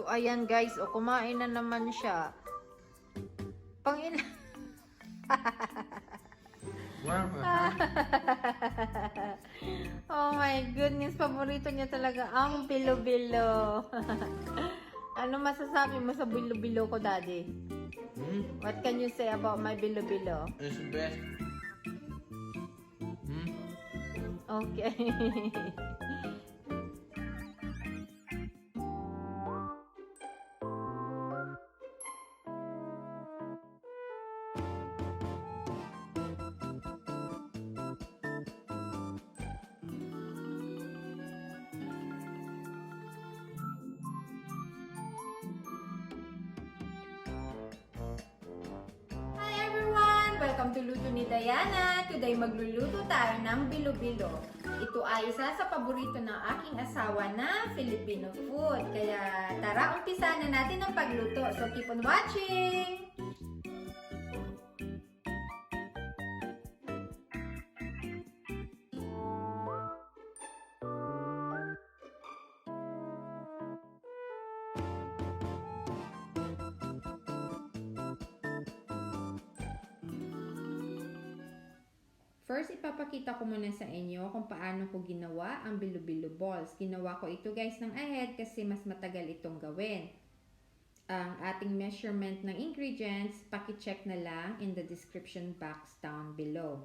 So, ayan guys, o kumain na naman siya. Pangina. Oh my goodness, paborito niya talaga ang bilo-bilo. Ano masasabi mo sa bilo-bilo ko, Daddy? What can you say about my bilo-bilo? It's the best. Okay. Welcome to LutoNiDiana. Today magluluto tayo ng bilo-bilo. Ito ay isa sa paborito ng aking asawa na Filipino food. Kaya tara, umpisa na natin ang pagluto. So keep on watching! First, ipapakita ko muna sa inyo kung paano ko ginawa ang bilo-bilo balls. Ginawa ko ito guys ng ahead kasi mas matagal itong gawin. Ang ating measurement ng ingredients, paki-check na lang in the description box down below.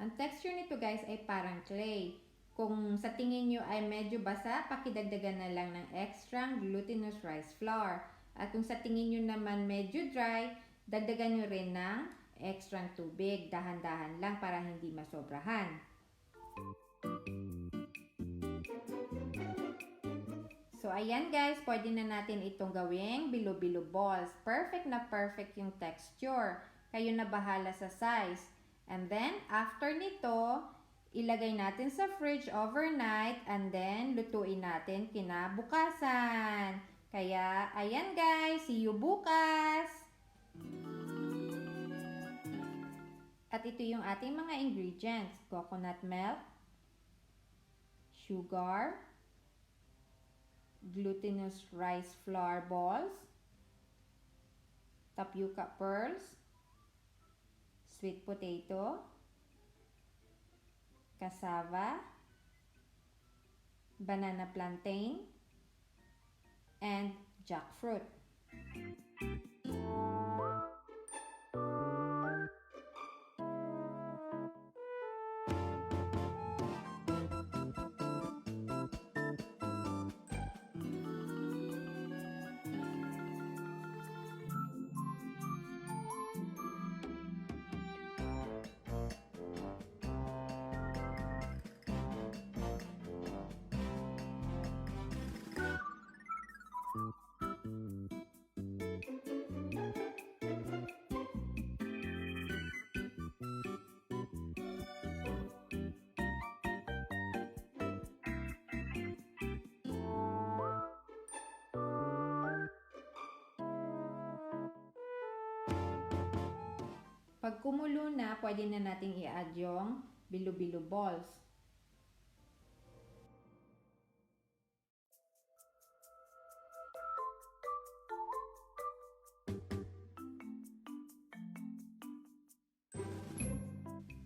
Ang texture nito guys ay parang clay. Kung sa tingin nyo ay medyo basa, pakidagdagan na lang ng extra glutinous rice flour. At kung sa tingin nyo naman medyo dry, dagdagan nyo rin ng extra tubig. Dahan-dahan lang para hindi masobrahan. So ayan guys, pwede na natin itong gawing bilo-bilo balls. Perfect na perfect yung texture. Kayo na bahala sa size. And then, after nito, ilagay natin sa fridge overnight and then lutuin natin kinabukasan. Kaya, ayan guys, see you bukas! At ito yung ating mga ingredients. Coconut milk, sugar, glutinous rice flour balls, tapioca pearls, sweet potato, cassava, banana plantain, and jackfruit. Pag kumulo na, pwede na nating i-add yung bilo-bilo balls.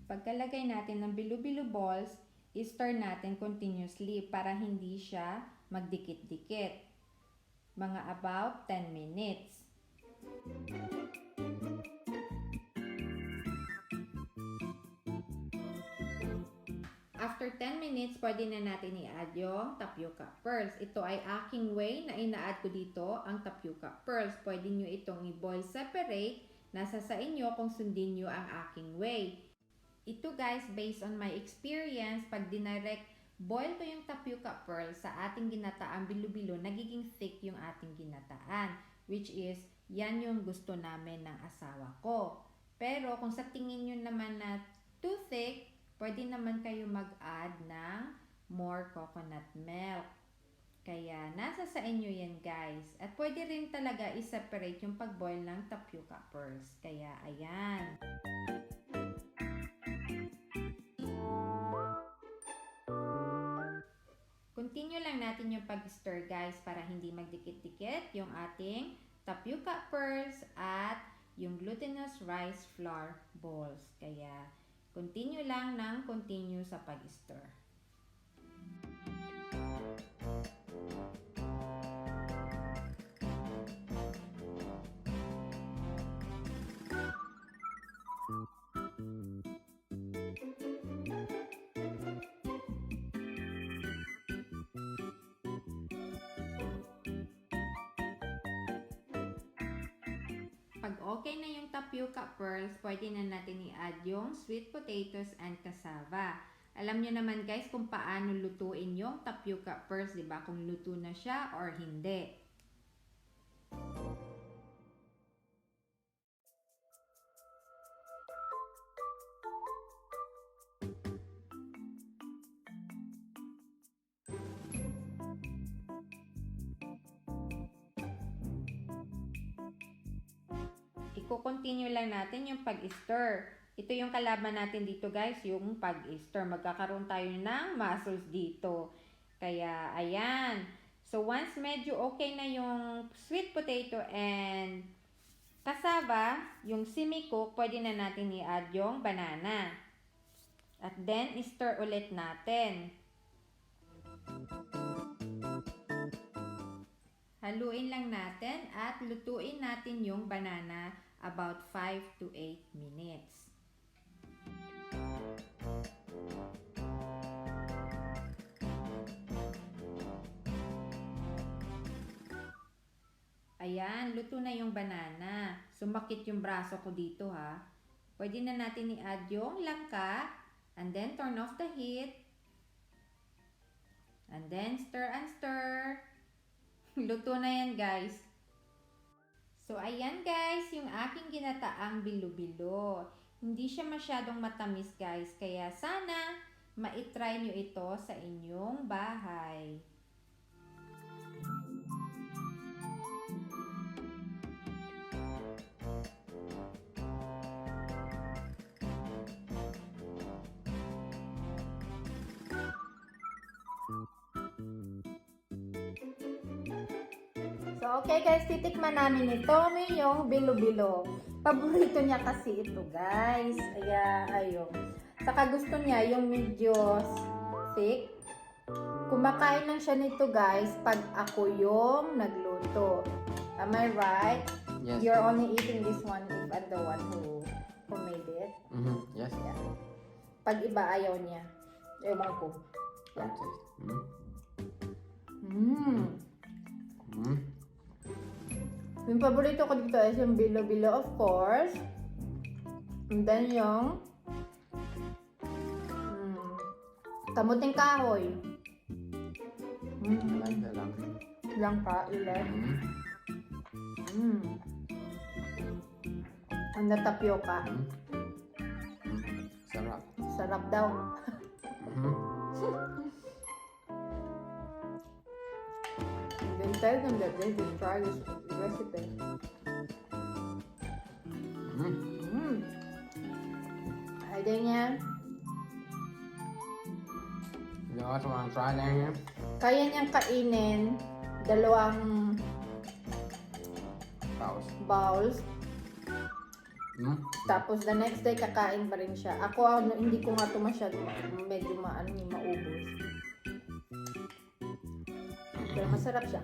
Pagkalagay natin ng bilo-bilo balls, i-stir natin continuously para hindi siya magdikit-dikit. Mga about 10 minutes. After 10 minutes, pwede na natin i-add yung tapioca pearls. Ito ay aking way na ina-add ko dito ang tapioca pearls. Pwede nyo itong i-boil separate. Nasa sa inyo kung sundin nyo ang aking way. Ito guys, based on my experience, pag dinirect boil ko yung tapioca pearls sa ating ginataang bilo-bilo, nagiging thick yung ating ginataan. Which is yan yung gusto namin ng asawa ko. Pero kung sa tingin nyo naman na too thick, pwede naman kayo mag-add ng more coconut milk. Kaya nasa sa inyo yan guys. At pwede rin talaga i-separate yung pag-boil ng tapioca pearls. Kaya ayan. Continue lang natin yung pag-stir guys para hindi magdikit-dikit yung ating tapioca pearls at yung glutinous rice flour balls. Kaya continue lang ng continue sa pag-stir. Pag okay na yung tapioca pearls, pwede na natin i-add yung sweet potatoes and cassava. Alam nyo naman guys kung paano lutuin yung tapioca pearls, di ba? Kung luto na siya or hindi. Iko-continue lang natin yung pag-stir. Ito yung kalaban natin dito guys, yung pag-stir. Magkakaroon tayo ng muscles dito. Kaya, ayan. So, once medyo okay na yung sweet potato and cassava, yung semi-cook, pwede na natin i-add yung banana. At then, stir ulit natin. Haluin lang natin at lutuin natin yung banana about 5 to 8 minutes. Ayan, luto na yung banana. Sumakit yung braso ko dito ha. Pwede na natin i-add yung langka and then turn off the heat. And then stir and stir. Luto na yan guys. So, ayan guys, yung aking ginataang bilo-bilo. Hindi siya masyadong matamis guys, kaya sana ma-try nyo ito sa inyong bahay. So, okay guys, titikman namin ito. Yung bilo-bilo. Paborito niya kasi ito guys. Kaya, ayun. Saka gusto niya yung medyo thick. Kumakain lang siya nito guys pag ako yung nagluto. Am I right? Yes. You're only eating this one if I'm the one who made it? Yes. Yeah. Pag iba ayaw niya. Ewan ko. Yeah. Yung paborito ko dito is yung bilo-bilo of course. And then yung kamuting kahoy. I like the langka. Langka, ilan. And the tapioca. Sarap. Sarap daw. Then tell them that they should try this recipe. Idea niya. You also want to try that here? Kaya niyang kainin 2 bowls. Tapos the next day kakain pa rin siya. Ako hindi ko nga ito masyado medyo maubos. Pero masarap siya.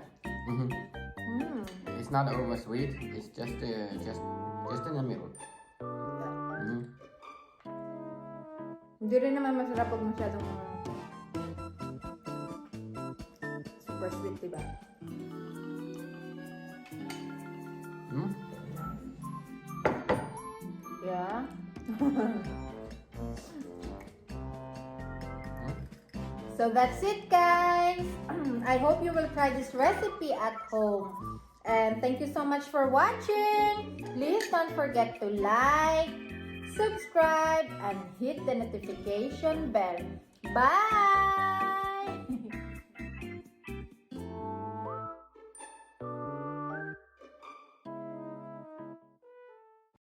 It's not over sweet. It's just in the middle. Hindi rin naman masarap pag masyadong super sweet, diba? Yeah. So that's it guys. I hope you will try this recipe at home. And thank you so much for watching. Please don't forget to like, subscribe, and hit the notification bell. Bye!